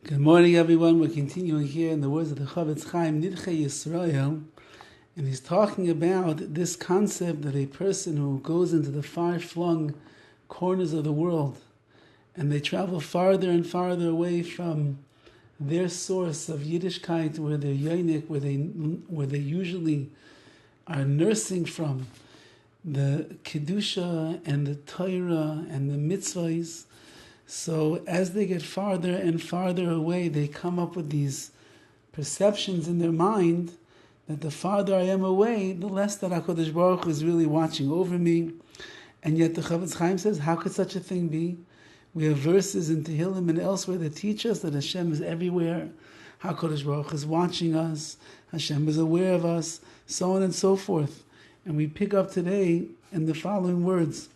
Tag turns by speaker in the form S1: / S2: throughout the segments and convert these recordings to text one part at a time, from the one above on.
S1: Good morning, everyone. We're continuing here in the words of the Horowitz, NIDCHEI YISRAEL, and he's talking about this concept that a person who goes into the far-flung corners of the world and they travel farther and farther away from their source of Yiddishkeit, where they're yonik, where they usually are nursing from the Kedusha and the Torah and the mitzvahs. So as they get farther and farther away, they come up with these perceptions in their mind that the farther I am away, the less that HaKadosh Baruch Hu is really watching over me. And yet the Horowitz says, how could such a thing be? We have verses in Tehillim and elsewhere that teach us that Hashem is everywhere. HaKadosh Baruch Hu is watching us. Hashem is aware of us, so on and so forth. And we pick up today in the following words.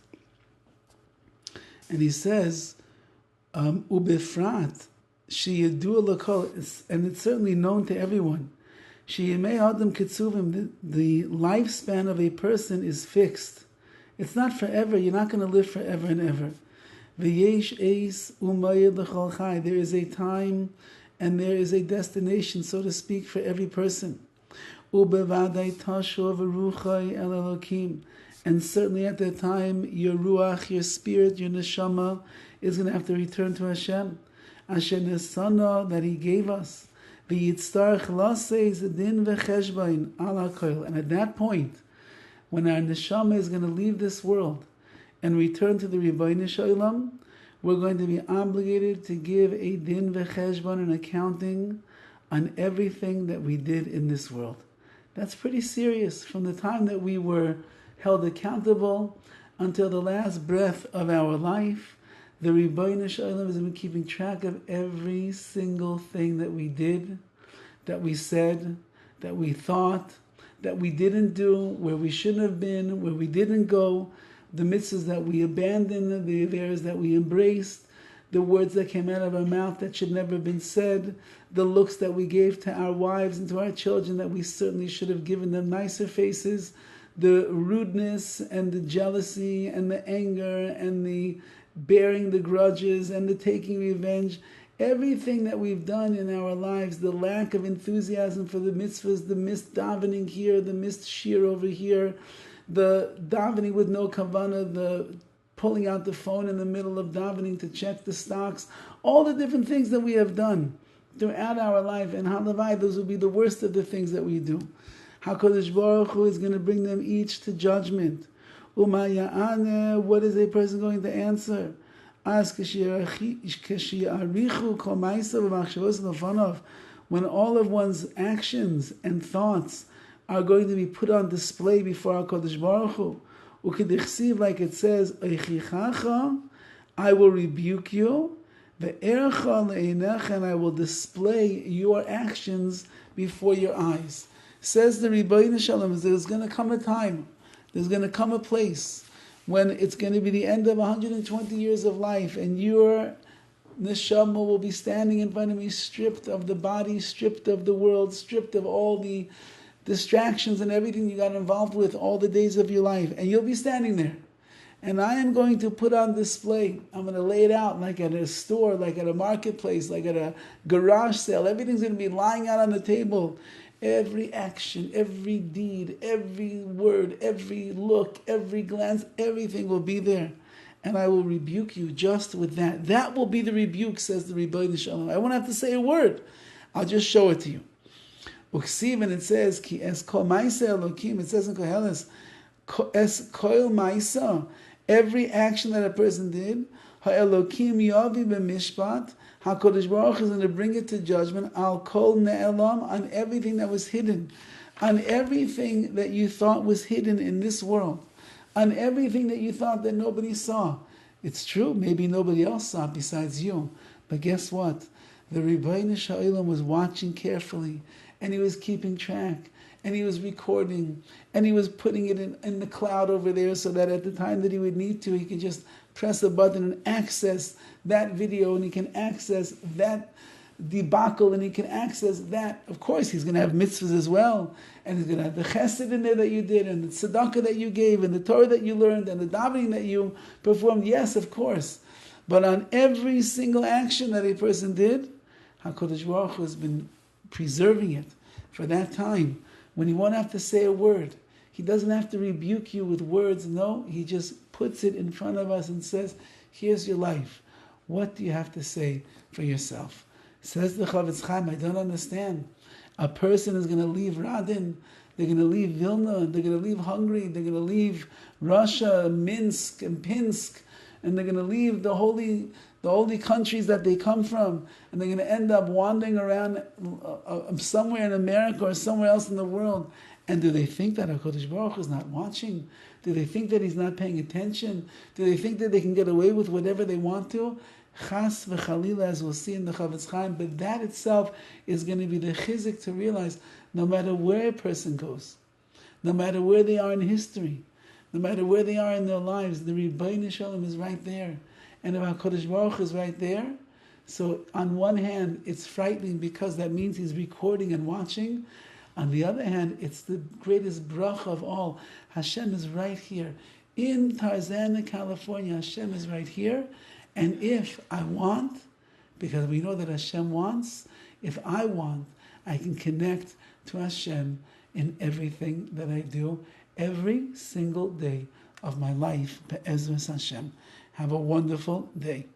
S1: And he says, Ubefrat, sheyadu lakol, and it's certainly known to everyone. Sheyemei adam kitzuvim, the lifespan of a person is fixed. It's not forever. You're not going to live forever and ever. V'yesh eis umayid l'chol chai. There is a time and there is a destination, so to speak, for every person. Ubevadai tashov ruchai el Elokim. And certainly at that time, your ruach, your spirit, your neshama, is going to have to return to Hashem. Asher nesana, that He gave us. V'yitztarch lasei zedin v'cheshbain ala koil. And at that point, when our neshama is going to leave this world and return to the Ribbono Shel Olam, we're going to be obligated to give a din v'cheshbain, an accounting on everything that we did in this world. That's pretty serious. From the time that we were held accountable until the last breath of our life, the Ribbono Shel Olam has been keeping track of every single thing that we did, that we said, that we thought, that we didn't do, where we shouldn't have been, where we didn't go, the mitzvahs that we abandoned, the affairs that we embraced, the words that came out of our mouth that should never have been said, the looks that we gave to our wives and to our children that we certainly should have given them nicer faces, the rudeness and the jealousy and the anger and the bearing the grudges and the taking revenge, everything that we've done in our lives, the lack of enthusiasm for the mitzvahs, the missed davening here, the missed shir over here, the davening with no kavanah, the pulling out the phone in the middle of davening to check the stocks, all the different things that we have done throughout our life, and halavai, those will be the worst of the things that we do. HaKadosh Baruch Hu is going to bring them each to judgment. Umaya'ane, what is a person going to answer? Ask when all of one's actions and thoughts are going to be put on display before HaKadosh Baruch Hu. Like it says, I will rebuke you, and I will display your actions before your eyes. Says the Ribbono Shel Olam, there's going to come a time, there's going to come a place when it's going to be the end of 120 years of life, and your neshama will be standing in front of me, stripped of the body, stripped of the world, stripped of all the distractions and everything you got involved with all the days of your life, and you'll be standing there. And I am going to put on display, I'm going to lay it out like at a store, like at a marketplace, like at a garage sale. Everything's going to be lying out on the table. Every action, every deed, every word, every look, every glance, everything will be there. And I will rebuke you just with that. That will be the rebuke, says the Ribbono Shel Olam. I won't have to say a word. I'll just show it to you. Uksiv, and it says, Ki es kol ma'aseh Elokim, it says in Koheles, es kol ma'aseh, every action that a person did, ha'elokim yavi b'mishpat, HaKadosh Baruch Hu is going to bring it to judgment, al kol ne'elam, on everything that was hidden, on everything that you thought was hidden in this world, on everything that you thought that nobody saw. It's true, maybe nobody else saw besides you, but guess what? The Ribbono Shel Olam was watching carefully, and He was keeping track, and He was recording, and He was putting it in the cloud over there so that at the time that He would need to, He could just press a button and access that video, and He can access that debacle, and He can access that. Of course, He's going to have mitzvahs as well, and He's going to have the chesed in there that you did, and the tzedakah that you gave, and the Torah that you learned, and the davening that you performed. Yes, of course. But on every single action that a person did, HaKadosh Baruch Hu has been preserving it for that time when He won't have to say a word. He doesn't have to rebuke you with words. No, He just puts it in front of us and says, here's your life. What do you have to say for yourself? Says the Horowitz, I don't understand. A person is going to leave Radin, they're going to leave Vilna, they're going to leave Hungary, they're going to leave Russia, Minsk and Pinsk, and they're going to leave the holy countries that they come from, and they're going to end up wandering around somewhere in America or somewhere else in the world. And do they think that HaKadosh Baruch Hu is not watching? Do they think that He's not paying attention? Do they think that they can get away with whatever they want to? Chas v'chalila, as we'll see in the Chavetz Chaim, but that itself is going to be the chizik to realize no matter where a person goes, no matter where they are in history, no matter where they are in their lives, the Rebbeinu Shalom is right there. And if HaKadosh Baruch Hu is right there, so on one hand, it's frightening because that means He's recording and watching. On the other hand, it's the greatest bracha of all. Hashem is right here. In Tarzana, California, Hashem is right here. And if I want, because we know that Hashem wants, if I want, I can connect to Hashem in everything that I do, every single day of my life. Be'ezras Hashem. Have a wonderful day.